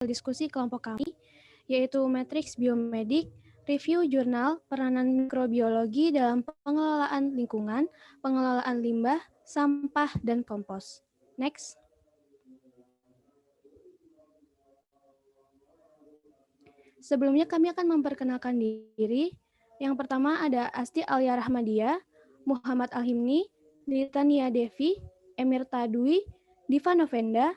diskusi kelompok kami, yaitu Matrix Biomedik, review jurnal, peranan mikrobiologi dalam pengelolaan lingkungan, pengelolaan limbah, sampah, dan kompos. Next. Sebelumnya kami akan memperkenalkan diri. Yang pertama ada Asti Alia Rahmadia, Muhammad Alhimni, Nitania Devi, Emir Tadwi, Diva Novenda,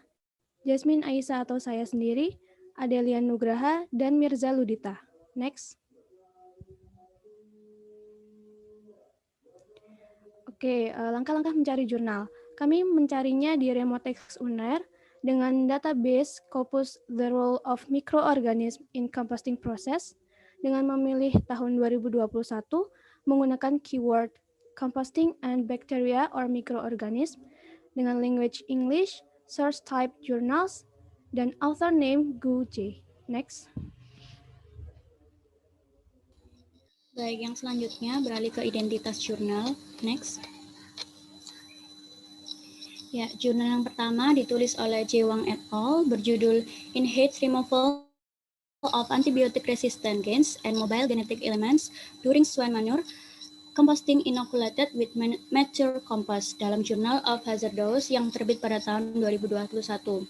Jasmine Aisyah atau saya sendiri, Adelian Nugraha, dan Mirza Ludita. Next. Oke, langkah-langkah mencari jurnal. Kami mencarinya di Remotex UNER dengan database Scopus The Role of Microorganisms in Composting Process dengan memilih tahun 2021 menggunakan keyword composting and bacteria or microorganism dengan language English, source type journals, dan author name Gu J. Next. Baik, yang selanjutnya beralih ke identitas jurnal. Next. Ya, jurnal yang pertama ditulis oleh J. Wang et al. Berjudul In Heat Removal of Antibiotic Resistant Gains and Mobile Genetic Elements During Swine Manure Composting Inoculated with Mature Compost dalam Journal of Hazardous yang terbit pada tahun 2021.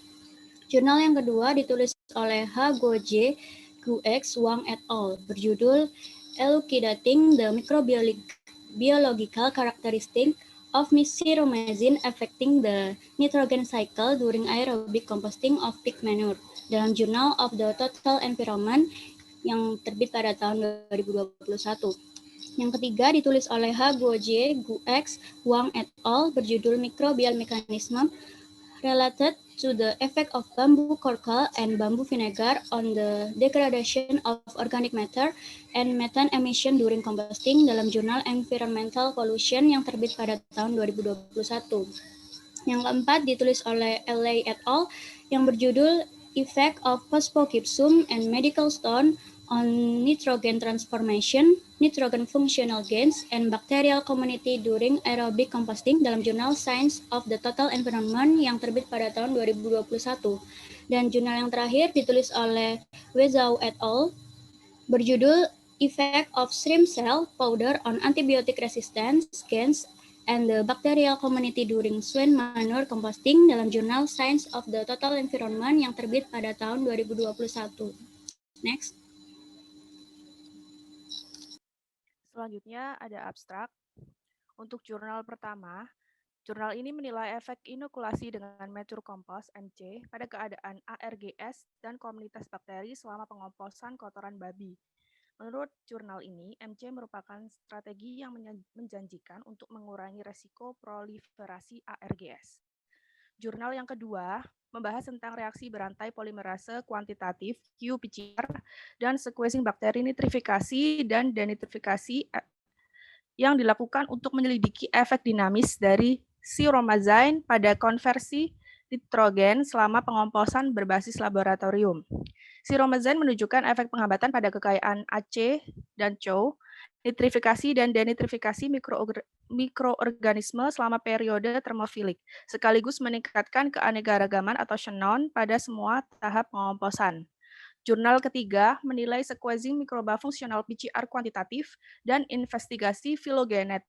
Jurnal yang kedua ditulis oleh H. Guo-J, Gu-X, Wang et al. Berjudul Elucidating the Microbiological Characteristic of Mycorrhizin Affecting the Nitrogen Cycle During Aerobic Composting of Pig Manure dalam Journal of the Total Environment yang terbit pada tahun 2021. Yang ketiga ditulis oleh H. Guo-J, Gu-X, Wang et al. Berjudul Microbial Mechanism Related to the Effect of Bamboo Cockle and Bamboo Vinegar on the Degradation of Organic Matter and Methane Emission During Composting dalam Jurnal Environmental Pollution yang terbit pada tahun 2021. Yang keempat ditulis oleh LA et al. Yang berjudul Effect of Phosphogypsum and Medical Stone on Nitrogen Transformation, Nitrogen Functional Gains, and Bacterial Community During Aerobic Composting dalam jurnal Science of the Total Environment yang terbit pada tahun 2021. Dan jurnal yang terakhir ditulis oleh Wezhou et al. Berjudul Effect of Shrimp Cell Powder on Antibiotic Resistance Gains and the Bacterial Community During Swine Manure Composting dalam jurnal Science of the Total Environment yang terbit pada tahun 2021. Next. Selanjutnya ada abstrak. Untuk jurnal pertama, jurnal ini menilai efek inokulasi dengan mature compost MC pada keadaan ARGS dan komunitas bakteri selama pengomposan kotoran babi. Menurut jurnal ini, MC merupakan strategi yang menjanjikan untuk mengurangi resiko proliferasi ARGS. Jurnal yang kedua membahas tentang reaksi berantai polimerase kuantitatif qPCR dan sequencing bakteri nitrifikasi dan denitrifikasi yang dilakukan untuk menyelidiki efek dinamis dari siromazine pada konversi nitrogen selama pengomposan berbasis laboratorium. Siromazine menunjukkan efek penghambatan pada kekayaan AC dan CHO, nitrifikasi dan denitrifikasi mikroorganisme selama periode termofilik, sekaligus meningkatkan keanekaragaman atau xenon pada semua tahap pengomposan. Jurnal ketiga menilai sequencing mikroba fungsional PCR kuantitatif dan investigasi filogenet,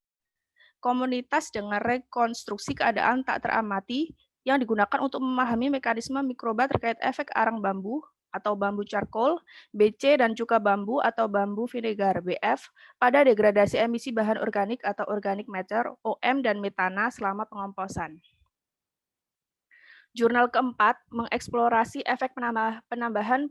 komunitas dengan rekonstruksi keadaan tak teramati yang digunakan untuk memahami mekanisme mikroba terkait efek arang bambu atau bambu charcoal, BC, dan cuka bambu atau bambu vinegar, BF, pada degradasi emisi bahan organik atau organic matter, OM, dan metana selama pengomposan. Jurnal keempat mengeksplorasi efek penambahan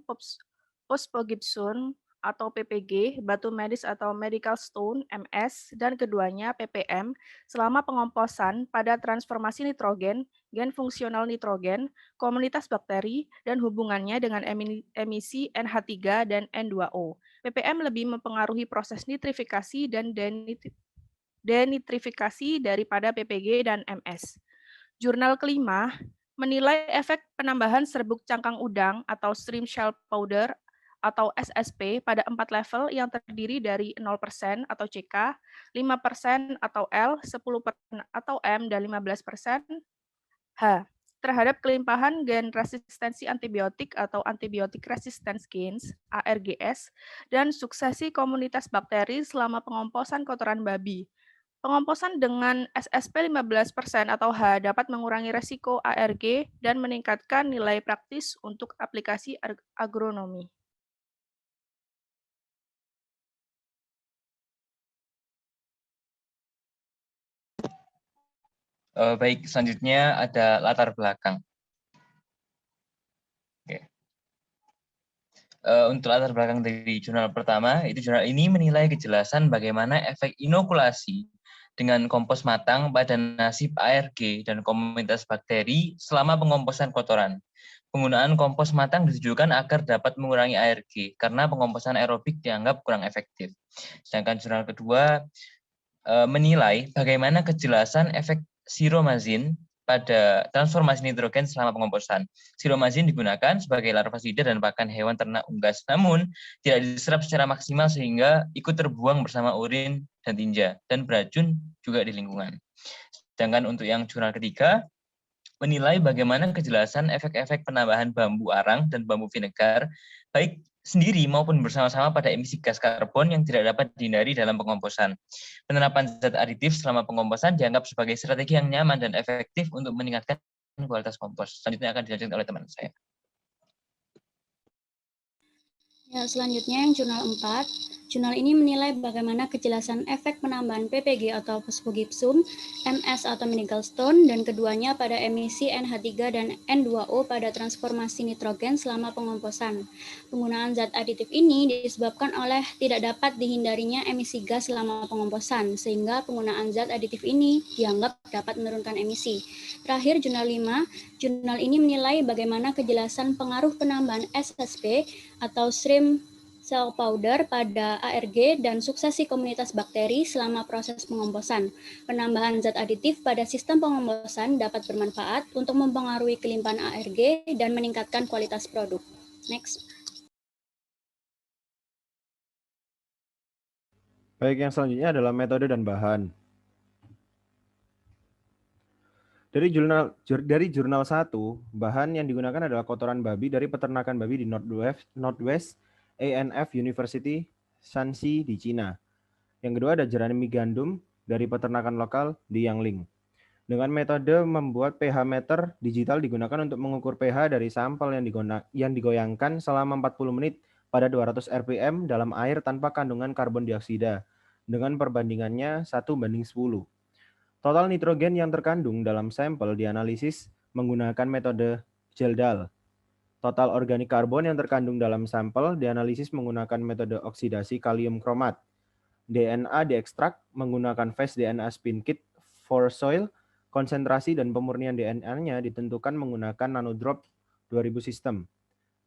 phosphogypsum atau PPG, batu medis atau medical stone, MS, dan keduanya PPM, selama pengomposan pada transformasi nitrogen, gen fungsional nitrogen, komunitas bakteri, dan hubungannya dengan emisi NH3 dan N2O. PPM lebih mempengaruhi proses nitrifikasi dan denitrifikasi daripada PPG dan MS. Jurnal kelima menilai efek penambahan serbuk cangkang udang atau shrimp shell powder atau SSP pada 4 level yang terdiri dari 0% atau CK, 5% atau L, 10% atau M, dan 15% H. terhadap kelimpahan gen resistensi antibiotik atau antibiotic resistance genes (ARGS) dan suksesi komunitas bakteri selama pengomposan kotoran babi. Pengomposan dengan SSP 15% atau H dapat mengurangi resiko ARG dan meningkatkan nilai praktis untuk aplikasi agronomi. Baik, selanjutnya ada latar belakang. Oke. Untuk latar belakang dari jurnal pertama, itu jurnal ini menilai kejelasan bagaimana efek inokulasi dengan kompos matang pada nasib ARG dan komunitas bakteri selama pengomposan kotoran. Penggunaan kompos matang ditujukan agar dapat mengurangi ARG karena pengomposan aerobik dianggap kurang efektif. Sedangkan jurnal kedua menilai bagaimana kejelasan efek siromazin pada transformasi nitrogen selama pengomposan. Siromazin digunakan sebagai larvasida dan pakan hewan ternak unggas, namun tidak diserap secara maksimal sehingga ikut terbuang bersama urin dan tinja, dan beracun juga di lingkungan. Sedangkan untuk yang jurnal ketiga, menilai bagaimana kejelasan efek-efek penambahan bambu arang dan bambu vinegar, baik sendiri maupun bersama-sama pada emisi gas karbon yang tidak dapat dihindari dalam pengomposan. Penerapan zat aditif selama pengomposan dianggap sebagai strategi yang nyaman dan efektif untuk meningkatkan kualitas kompos. Selanjutnya akan dilanjutkan oleh teman saya. Ya, selanjutnya yang jurnal 4. Jurnal ini menilai bagaimana kejelasan efek penambahan PPG atau fosfogipsum, MS atau mineral stone, dan keduanya pada emisi NH3 dan N2O pada transformasi nitrogen selama pengomposan. Penggunaan zat aditif ini disebabkan oleh tidak dapat dihindarinya emisi gas selama pengomposan, sehingga penggunaan zat aditif ini dianggap dapat menurunkan emisi. Terakhir, jurnal 5. Jurnal ini menilai bagaimana kejelasan pengaruh penambahan SSP atau shrimp cell powder pada ARG dan suksesi komunitas bakteri selama proses pengomposan. Penambahan zat aditif pada sistem pengomposan dapat bermanfaat untuk mempengaruhi kelimpahan ARG dan meningkatkan kualitas produk. Next. Baik, yang selanjutnya adalah metode dan bahan. Dari jurnal 1, bahan yang digunakan adalah kotoran babi dari peternakan babi di Northwest ANF University, Shanxi di Cina. Yang kedua ada jerami gandum dari peternakan lokal di Yangling. Dengan metode membuat pH meter digital digunakan untuk mengukur pH dari sampel yang digoyangkan selama 40 menit pada 200 rpm dalam air tanpa kandungan karbon dioksida dengan perbandingannya 1:10. Total nitrogen yang terkandung dalam sampel dianalisis menggunakan metode Geldal. Total organik karbon yang terkandung dalam sampel dianalisis menggunakan metode oksidasi kalium kromat. DNA diekstrak menggunakan fast DNA spin kit for soil. Konsentrasi dan pemurnian DNA-nya ditentukan menggunakan nanodrop 2000 sistem.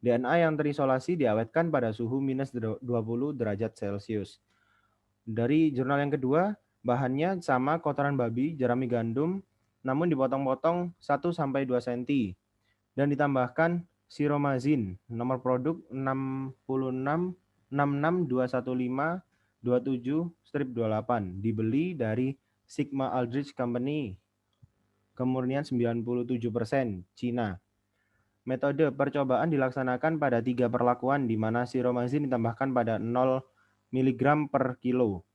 DNA yang terisolasi diawetkan pada suhu minus 20 derajat Celcius. Dari jurnal yang kedua, bahannya sama kotoran babi, jerami gandum, namun dipotong-potong 1-2 cm dan ditambahkan siromazin, nomor produk 6621527-28, dibeli dari Sigma Aldrich Company, kemurnian 97%, Cina. Metode percobaan dilaksanakan pada 3 perlakuan di mana siromazin ditambahkan pada 0 mg per kilo,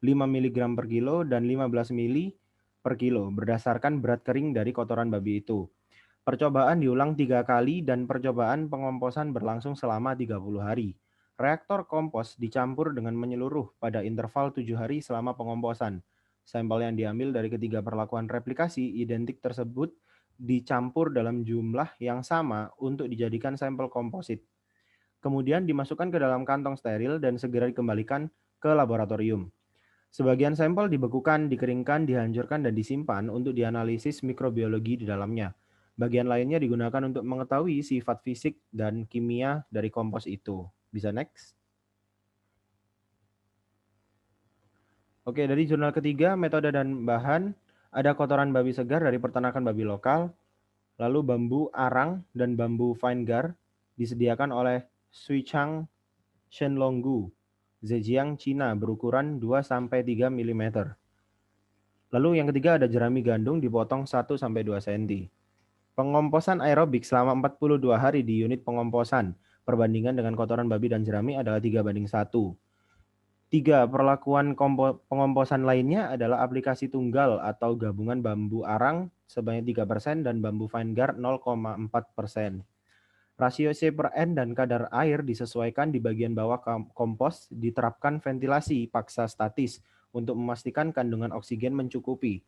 5 mg per kilo, dan 15 ml per kilo berdasarkan berat kering dari kotoran babi itu. Percobaan diulang 3 kali dan percobaan pengomposan berlangsung selama 30 hari. Reaktor kompos dicampur dengan menyeluruh pada interval 7 hari selama pengomposan. Sampel yang diambil dari ketiga perlakuan replikasi identik tersebut dicampur dalam jumlah yang sama untuk dijadikan sampel komposit. Kemudian dimasukkan ke dalam kantong steril dan segera dikembalikan ke laboratorium. Sebagian sampel dibekukan, dikeringkan, dihancurkan, dan disimpan untuk dianalisis mikrobiologi di dalamnya. Bagian lainnya digunakan untuk mengetahui sifat fisik dan kimia dari kompos itu. Bisa next? Oke, dari jurnal ketiga, metode dan bahan, ada kotoran babi segar dari peternakan babi lokal, lalu bambu arang dan bambu vinegar disediakan oleh Suichang Shenlonggu, Zhejiang, Cina, berukuran 2-3 mm. Lalu yang ketiga ada jerami gandum dipotong 1-2 cm. Pengomposan aerobik selama 42 hari di unit pengomposan perbandingan dengan kotoran babi dan jerami adalah 3:1. 3. Perlakuan pengomposan lainnya adalah aplikasi tunggal atau gabungan bambu arang sebanyak 3% dan bambu Vanguard 0,4%. Rasio C/N dan kadar air disesuaikan di bagian bawah kompos, diterapkan ventilasi paksa statis untuk memastikan kandungan oksigen mencukupi.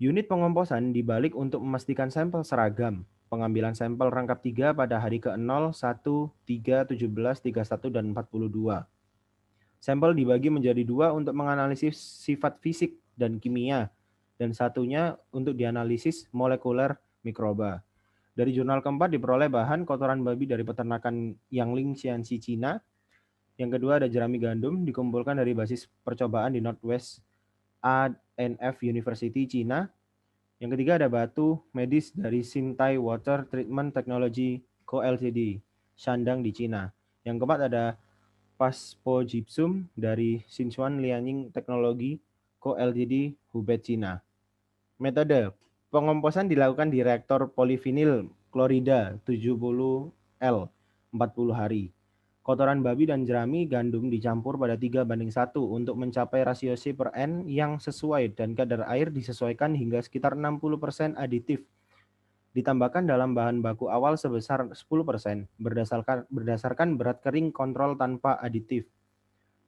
Unit pengomposan dibalik untuk memastikan sampel seragam. Pengambilan sampel rangkap 3 pada hari ke-0, 1, 3, 17, 31, dan 42. Sampel dibagi menjadi 2 untuk menganalisis sifat fisik dan kimia, dan satunya untuk dianalisis molekuler mikroba. Dari jurnal keempat diperoleh bahan kotoran babi dari peternakan Yangling Xianxi Cina. Yang kedua ada jerami gandum dikumpulkan dari basis percobaan di Northwest A&F University Cina. Yang ketiga ada batu medis dari Xintai Water Treatment Technology Co Ltd, Shandong di Cina. Yang keempat ada Phosphogypsum dari Sichuan Liaoning Technology Co Ltd, Hubei, Cina. Metode pengomposan dilakukan di reaktor polivinil klorida 70L 40 hari. Kotoran babi dan jerami gandum dicampur pada 3:1 untuk mencapai rasio C/N yang sesuai dan kadar air disesuaikan hingga sekitar 60% aditif. Ditambahkan dalam bahan baku awal sebesar 10% berdasarkan berat kering kontrol tanpa aditif.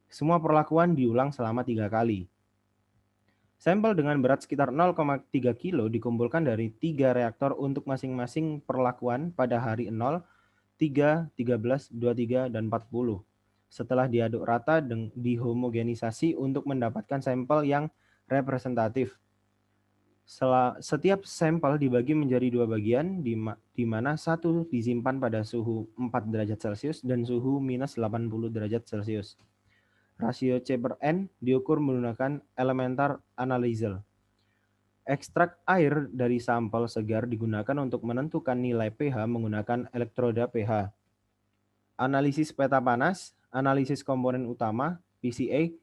Semua perlakuan diulang selama 3 kali. Sampel dengan berat sekitar 0,3 kilo dikumpulkan dari 3 reaktor untuk masing-masing perlakuan pada hari 0, 3, 13, 23, dan 40. Setelah diaduk rata dihomogenisasi untuk mendapatkan sampel yang representatif. Setiap sampel dibagi menjadi 2 bagian, di mana satu disimpan pada suhu 4 derajat Celcius dan suhu minus 80 derajat Celcius. Rasio C/N diukur menggunakan elementar analyzer. Ekstrak air dari sampel segar digunakan untuk menentukan nilai pH menggunakan elektroda pH. Analisis peta panas, analisis komponen utama, PCA,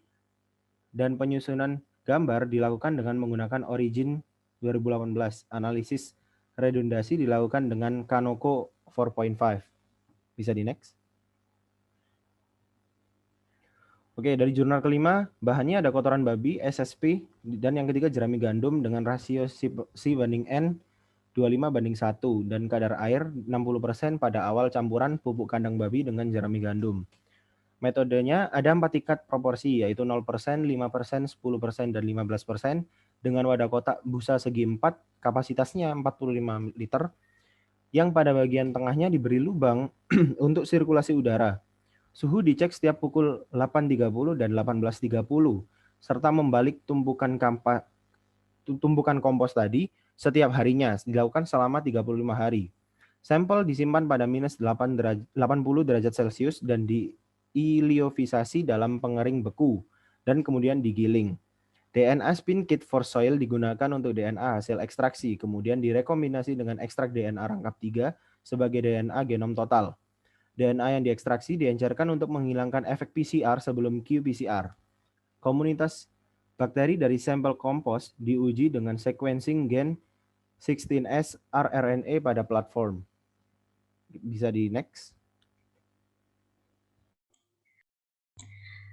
dan penyusunan gambar dilakukan dengan menggunakan Origin 2018. Analisis redundasi dilakukan dengan Kanoko 4.5. Bisa di next. Oke, dari jurnal kelima, bahannya ada kotoran babi, SSP, dan yang ketiga jerami gandum dengan rasio C/N 25:1 dan kadar air 60% pada awal campuran pupuk kandang babi dengan jerami gandum. Metodenya ada 4 tingkat proporsi, yaitu 0%, 5%, 10%, dan 15%, dengan wadah kotak busa segi 4, kapasitasnya 45 liter, yang pada bagian tengahnya diberi lubang untuk sirkulasi udara. Suhu dicek setiap pukul 8.30 dan 18.30, serta membalik tumpukan kompos tadi setiap harinya, dilakukan selama 35 hari. Sampel disimpan pada minus 80 derajat Celcius dan diiliofisasi dalam pengering beku, dan kemudian digiling. DNA spin kit for soil digunakan untuk DNA hasil ekstraksi, kemudian direkombinasi dengan ekstrak DNA rangkap 3 sebagai DNA genom total. DNA yang diekstraksi diencerkan untuk menghilangkan efek PCR sebelum qPCR. Komunitas bakteri dari sampel kompos diuji dengan sequencing gen 16S rRNA pada platform. Bisa di next.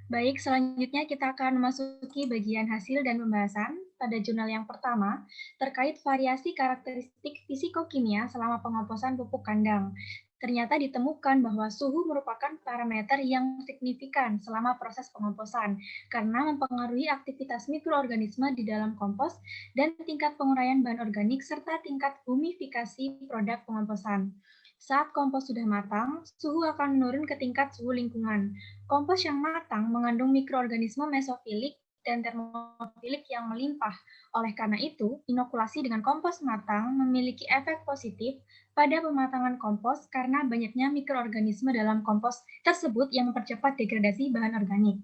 Baik, selanjutnya kita akan memasuki bagian hasil dan pembahasan pada jurnal yang pertama terkait variasi karakteristik fisikokimia selama pengomposan pupuk kandang. Ternyata ditemukan bahwa suhu merupakan parameter yang signifikan selama proses pengomposan karena mempengaruhi aktivitas mikroorganisme di dalam kompos dan tingkat penguraian bahan organik serta tingkat humifikasi produk pengomposan. Saat kompos sudah matang, suhu akan menurun ke tingkat suhu lingkungan. Kompos yang matang mengandung mikroorganisme mesofilik dan termofilik yang melimpah. Oleh karena itu, inokulasi dengan kompos matang memiliki efek positif pada pematangan kompos karena banyaknya mikroorganisme dalam kompos tersebut yang mempercepat degradasi bahan organik.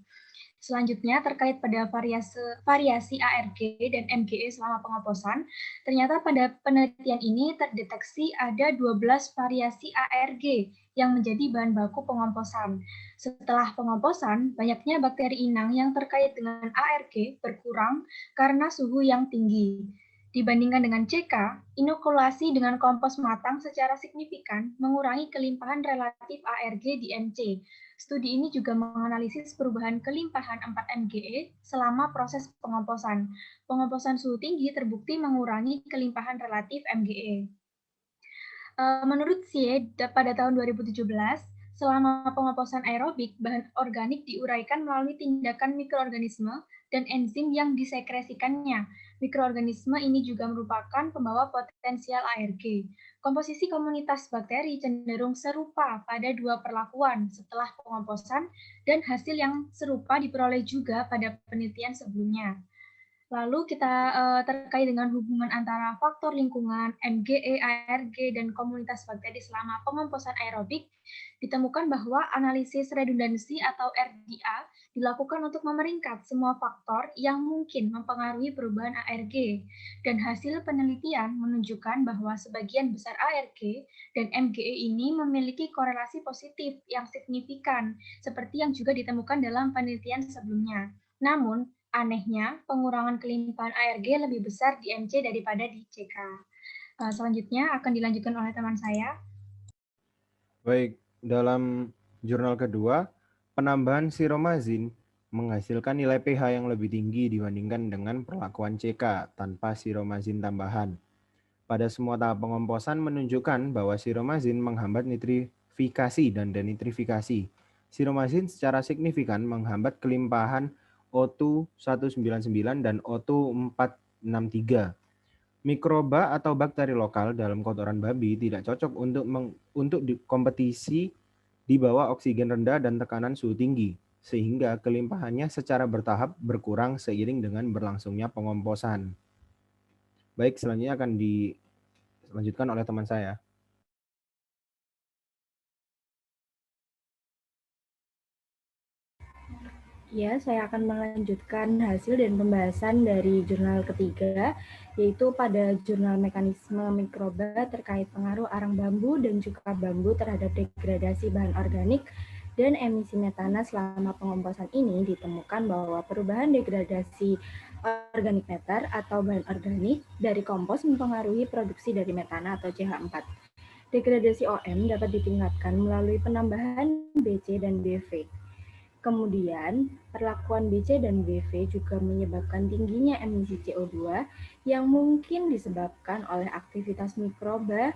Selanjutnya, terkait pada variasi ARG dan MGE selama pengomposan, ternyata pada penelitian ini terdeteksi ada 12 variasi ARG yang menjadi bahan baku pengomposan. Setelah pengomposan, banyaknya bakteri inang yang terkait dengan ARG berkurang karena suhu yang tinggi. Dibandingkan dengan CK, inokulasi dengan kompos matang secara signifikan mengurangi kelimpahan relatif ARG di MC. Studi ini juga menganalisis perubahan kelimpahan 4 MGE selama proses pengomposan. Pengomposan suhu tinggi terbukti mengurangi kelimpahan relatif MGE. Menurut Xie, pada tahun 2017, selama pengomposan aerobik, bahan organik diuraikan melalui tindakan mikroorganisme dan enzim yang disekresikannya. Mikroorganisme ini juga merupakan pembawa potensial ARG. Komposisi komunitas bakteri cenderung serupa pada dua perlakuan setelah pengomposan dan hasil yang serupa diperoleh juga pada penelitian sebelumnya. Lalu kita terkait dengan hubungan antara faktor lingkungan, MGE, ARG, dan komunitas bakteri selama pengomposan aerobik, ditemukan bahwa analisis redundansi atau RDA dilakukan untuk memeringkat semua faktor yang mungkin mempengaruhi perubahan ARG. Dan hasil penelitian menunjukkan bahwa sebagian besar ARG dan MGE ini memiliki korelasi positif yang signifikan, seperti yang juga ditemukan dalam penelitian sebelumnya. Namun, anehnya, pengurangan kelimpahan ARG lebih besar di MC daripada di CK. Selanjutnya akan dilanjutkan oleh teman saya. Baik, dalam jurnal kedua, penambahan siromazin menghasilkan nilai pH yang lebih tinggi dibandingkan dengan perlakuan CK tanpa siromazin tambahan. Pada semua tahap pengomposan menunjukkan bahwa siromazin menghambat nitrifikasi dan denitrifikasi. Siromazin secara signifikan menghambat kelimpahan O2 199 dan O2 463. Mikroba atau bakteri lokal dalam kotoran babi tidak cocok untuk kompetisi di bawah oksigen rendah dan tekanan suhu tinggi, sehingga kelimpahannya secara bertahap berkurang seiring dengan berlangsungnya pengomposan. Baik, selanjutnya akan dilanjutkan oleh teman saya. Ya, saya akan melanjutkan hasil dan pembahasan dari jurnal ketiga, yaitu pada jurnal mekanisme mikroba terkait pengaruh arang bambu dan cuka bambu terhadap degradasi bahan organik dan emisi metana selama pengomposan ini ditemukan bahwa perubahan degradasi organik matter atau bahan organik dari kompos mempengaruhi produksi dari metana atau CH4. Degradasi OM dapat ditingkatkan melalui penambahan BC dan BV. Kemudian, perlakuan BC dan BV juga menyebabkan tingginya emisi CO2 yang mungkin disebabkan oleh aktivitas mikroba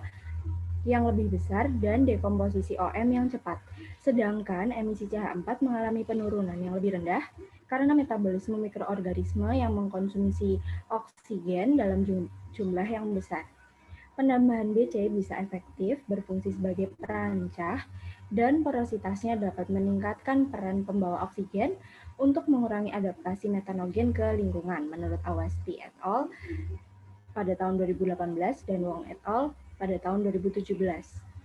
yang lebih besar dan dekomposisi OM yang cepat. Sedangkan emisi CH4 mengalami penurunan yang lebih rendah karena metabolisme mikroorganisme yang mengkonsumsi oksigen dalam jumlah yang besar. Penambahan BC bisa efektif berfungsi sebagai perancah dan porositasnya dapat meningkatkan peran pembawa oksigen untuk mengurangi adaptasi metanogen ke lingkungan menurut Awasti et al. Pada tahun 2018 dan Wong et al. Pada tahun 2017.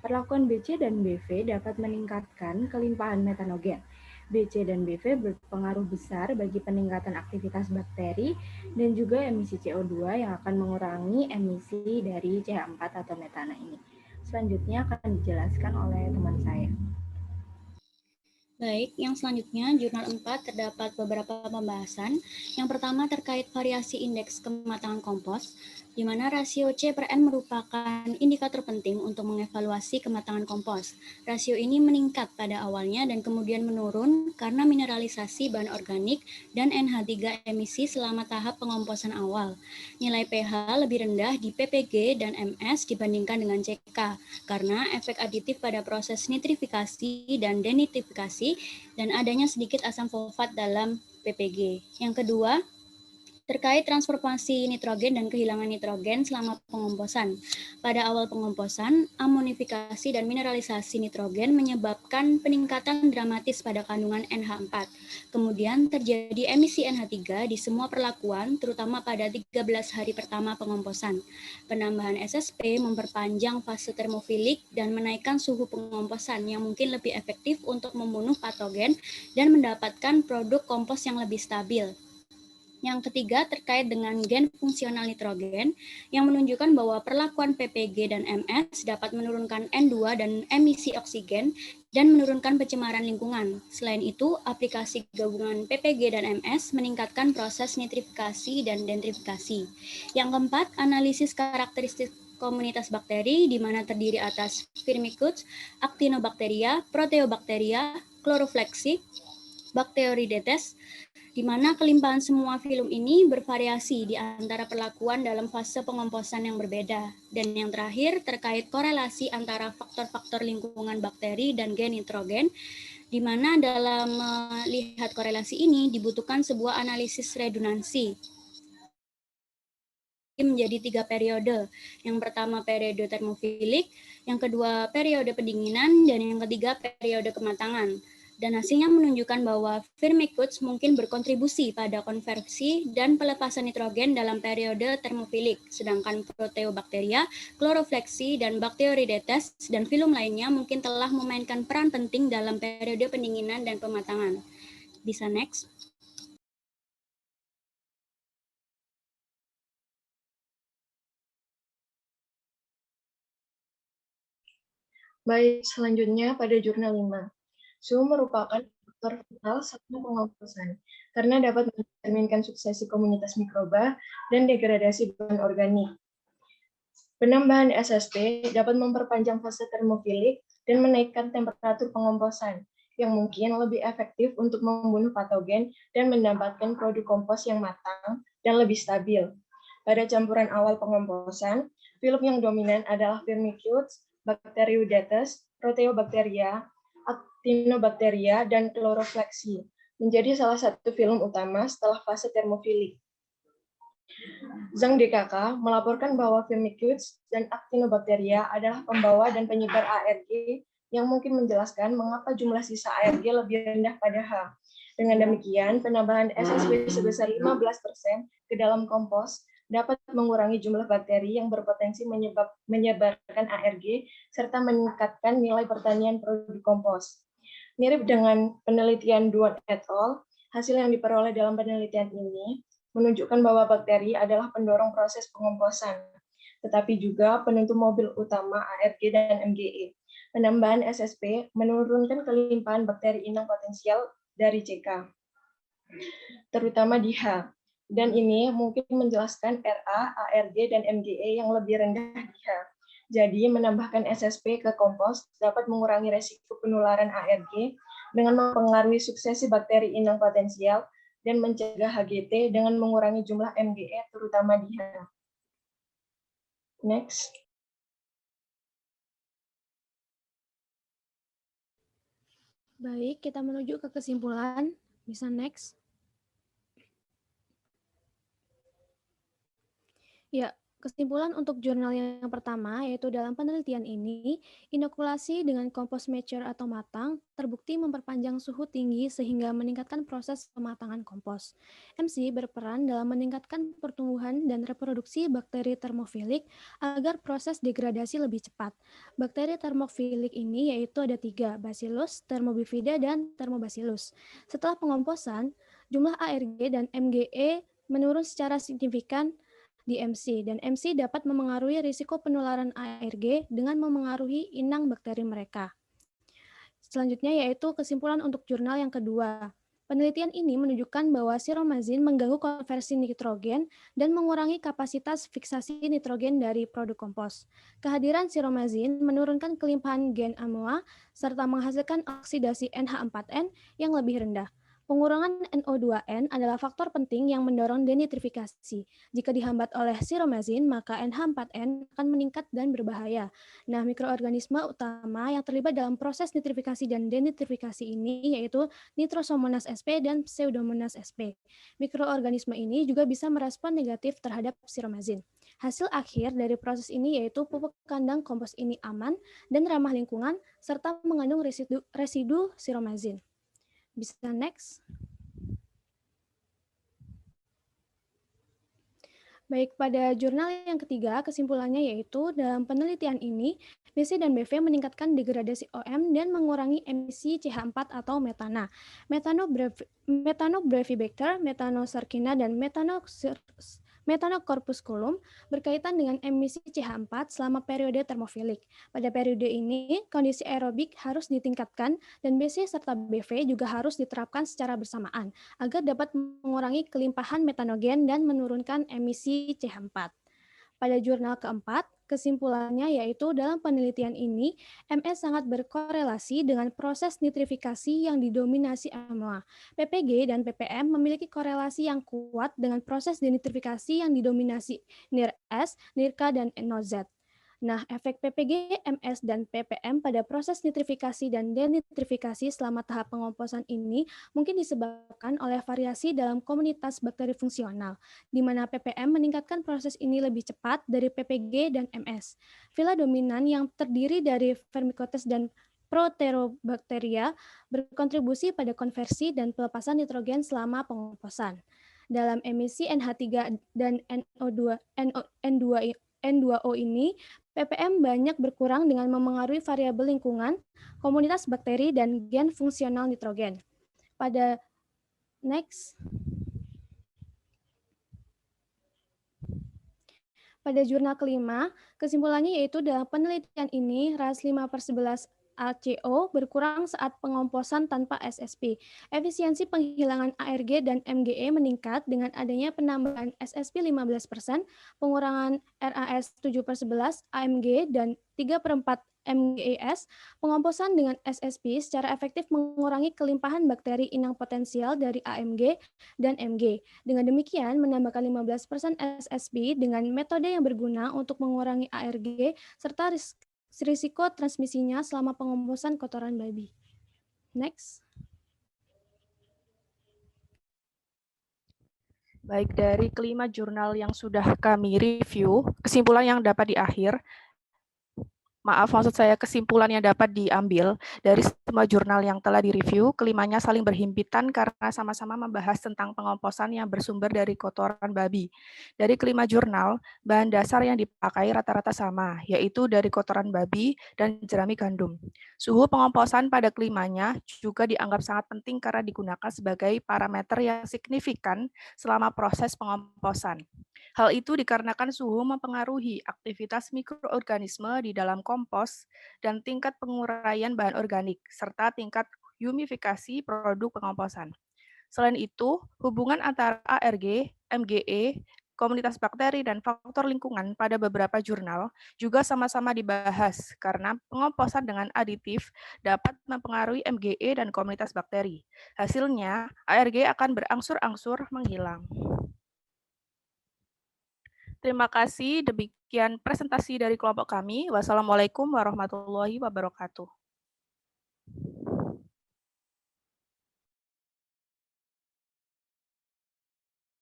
Perlakuan BC dan BV dapat meningkatkan kelimpahan metanogen. BC dan BV berpengaruh besar bagi peningkatan aktivitas bakteri dan juga emisi CO2 yang akan mengurangi emisi dari CH4 atau metana ini. Selanjutnya akan dijelaskan oleh teman saya. Baik, yang selanjutnya, jurnal 4 terdapat beberapa pembahasan. Yang pertama terkait variasi indeks kematangan kompos, di mana rasio C per N merupakan indikator penting untuk mengevaluasi kematangan kompos. Rasio ini meningkat pada awalnya dan kemudian menurun karena mineralisasi bahan organik dan NH3 emisi selama tahap pengomposan awal. Nilai pH lebih rendah di PPG dan MS dibandingkan dengan CK, karena efek aditif pada proses nitrifikasi dan denitrifikasi dan adanya sedikit asam fosfat dalam PPG. Yang kedua, terkait transformasi nitrogen dan kehilangan nitrogen selama pengomposan. Pada awal pengomposan, amonifikasi dan mineralisasi nitrogen menyebabkan peningkatan dramatis pada kandungan NH4. Kemudian terjadi emisi NH3 di semua perlakuan, terutama pada 13 hari pertama pengomposan. Penambahan SSP memperpanjang fase termofilik dan menaikkan suhu pengomposan yang mungkin lebih efektif untuk membunuh patogen dan mendapatkan produk kompos yang lebih stabil. Yang ketiga terkait dengan gen fungsional nitrogen yang menunjukkan bahwa perlakuan PPG dan MS dapat menurunkan N2 dan emisi oksigen dan menurunkan pencemaran lingkungan. Selain itu, aplikasi gabungan PPG dan MS meningkatkan proses nitrifikasi dan denitrifikasi. Yang keempat, analisis karakteristik komunitas bakteri di mana terdiri atas Firmicutes, Actinobacteria, Proteobacteria, Chloroflexi, Bacteroidetes, di mana kelimpahan semua filum ini bervariasi di antara perlakuan dalam fase pengomposan yang berbeda. Dan yang terakhir, terkait korelasi antara faktor-faktor lingkungan bakteri dan gen nitrogen, di mana dalam melihat korelasi ini dibutuhkan sebuah analisis redundansi menjadi 3 periode. Yang pertama periode termofilik, yang kedua periode pendinginan, dan yang ketiga periode kematangan. Dan hasilnya menunjukkan bahwa Firmicutes mungkin berkontribusi pada konversi dan pelepasan nitrogen dalam periode termofilik, sedangkan Proteobacteria, Chloroflexi, dan Bacteroidetes dan filum lainnya mungkin telah memainkan peran penting dalam periode pendinginan dan pematangan. Bisa next. Baik, selanjutnya pada jurnal 5. Suhu merupakan faktor vital selama pengomposan karena dapat mencerminkan suksesi komunitas mikroba dan degradasi bahan organik. Penambahan SSP dapat memperpanjang fase termofilik dan menaikkan temperatur pengomposan yang mungkin lebih efektif untuk membunuh patogen dan mendapatkan produk kompos yang matang dan lebih stabil. Pada campuran awal pengomposan, filum yang dominan adalah Firmicutes, Bacteroidetes, Proteobacteria, Actinobacteria, dan Chloroflexi, menjadi salah satu filum utama setelah fase termofilik. Zhang DKK melaporkan bahwa Firmicutes dan Actinobacteria adalah pembawa dan penyebar ARG yang mungkin menjelaskan mengapa jumlah sisa ARG lebih rendah pada H. Dengan demikian, penambahan SSP sebesar 15% ke dalam kompos dapat mengurangi jumlah bakteri yang berpotensi menyebarkan ARG serta meningkatkan nilai pertanian produk kompos. Mirip dengan penelitian Duan et al., hasil yang diperoleh dalam penelitian ini menunjukkan bahwa bakteri adalah pendorong proses pengomposan, tetapi juga penentu mobil utama ARG dan MGE. Penambahan SSP menurunkan kelimpahan bakteri inang potensial dari CK, terutama di H. Dan ini mungkin menjelaskan RA, ARG, dan MGE yang lebih rendah di H. Jadi, menambahkan SSP ke kompos dapat mengurangi resiko penularan ARG dengan mempengaruhi suksesi bakteri inang potensial dan mencegah HGT dengan mengurangi jumlah MGE terutama di H. Next. Baik, kita menuju ke kesimpulan. Bisa next. Ya, kesimpulan untuk jurnal yang pertama yaitu dalam penelitian ini, inokulasi dengan kompos mature atau matang terbukti memperpanjang suhu tinggi sehingga meningkatkan proses pematangan kompos. MC berperan dalam meningkatkan pertumbuhan dan reproduksi bakteri termofilik agar proses degradasi lebih cepat. Bakteri termofilik ini yaitu ada 3, Bacillus, Thermobifida, dan Thermobacillus. Setelah pengomposan, jumlah ARG dan MGE menurun secara signifikan di MC, dan MC dapat memengaruhi risiko penularan ARG dengan memengaruhi inang bakteri mereka. Selanjutnya yaitu kesimpulan untuk jurnal yang kedua. Penelitian ini menunjukkan bahwa siromazin mengganggu konversi nitrogen dan mengurangi kapasitas fiksasi nitrogen dari produk kompos. Kehadiran siromazin menurunkan kelimpahan gen AMOA serta menghasilkan oksidasi NH4N yang lebih rendah. Pengurangan NO2N adalah faktor penting yang mendorong denitrifikasi. Jika dihambat oleh siromazin, maka NH4N akan meningkat dan berbahaya. Nah, mikroorganisme utama yang terlibat dalam proses nitrifikasi dan denitrifikasi ini yaitu Nitrosomonas sp dan Pseudomonas sp. Mikroorganisme ini juga bisa merespon negatif terhadap siromazin. Hasil akhir dari proses ini yaitu pupuk kandang kompos ini aman dan ramah lingkungan serta mengandung residu siromazin. Bisa next. Baik, pada jurnal yang ketiga, kesimpulannya yaitu dalam penelitian ini, BC dan BV meningkatkan degradasi OM dan mengurangi emisi CH4 atau metana. Metanobrevibacter, metanosarcina, dan metanocorpusculum berkaitan dengan emisi CH4 selama periode termofilik. Pada periode ini, kondisi aerobik harus ditingkatkan dan BC serta BV juga harus diterapkan secara bersamaan agar dapat mengurangi kelimpahan metanogen dan menurunkan emisi CH4. Pada jurnal keempat, kesimpulannya yaitu dalam penelitian ini, MS sangat berkorelasi dengan proses nitrifikasi yang didominasi AMOA. PPG dan PPM memiliki korelasi yang kuat dengan proses denitrifikasi yang didominasi NIR-S, NIRK, dan NOZ. Nah, efek PPG, MS, dan PPM pada proses nitrifikasi dan denitrifikasi selama tahap pengomposan ini mungkin disebabkan oleh variasi dalam komunitas bakteri fungsional, di mana PPM meningkatkan proses ini lebih cepat dari PPG dan MS. Fila dominan yang terdiri dari Firmicutes dan Proteobacteria berkontribusi pada konversi dan pelepasan nitrogen selama pengomposan. Dalam emisi NH3 dan N2O ini, PPM banyak berkurang dengan memengaruhi variabel lingkungan, komunitas bakteri, dan gen fungsional nitrogen. Pada jurnal kelima, kesimpulannya yaitu dalam penelitian ini, RAS 5/11 ACO berkurang saat pengomposan tanpa SSP. Efisiensi penghilangan ARG dan MGE meningkat dengan adanya penambahan SSP 15%, pengurangan RAS 7/11, AMG, dan 3/4 MGES. Pengomposan dengan SSP secara efektif mengurangi kelimpahan bakteri inang potensial dari AMG dan MG. Dengan demikian, menambahkan 15% SSP dengan metode yang berguna untuk mengurangi ARG serta risiko transmisinya selama pengomposan kotoran babi. Next. Baik, dari kelima jurnal yang sudah kami review, kesimpulan yang dapat kesimpulan yang dapat diambil dari semua jurnal yang telah direview, kelimanya saling berhimpitan karena sama-sama membahas tentang pengomposan yang bersumber dari kotoran babi. Dari kelima jurnal, bahan dasar yang dipakai rata-rata sama, yaitu dari kotoran babi dan jerami gandum. Suhu pengomposan pada kelimanya juga dianggap sangat penting karena digunakan sebagai parameter yang signifikan selama proses pengomposan. Hal itu dikarenakan suhu mempengaruhi aktivitas mikroorganisme di dalam kompos dan tingkat penguraian bahan organik, serta tingkat humifikasi produk pengomposan. Selain itu, hubungan antara ARG, MGE, komunitas bakteri, dan faktor lingkungan pada beberapa jurnal juga sama-sama dibahas karena pengomposan dengan aditif dapat mempengaruhi MGE dan komunitas bakteri. Hasilnya, ARG akan berangsur-angsur menghilang. Terima kasih, demikian presentasi dari kelompok kami. Wassalamualaikum warahmatullahi wabarakatuh.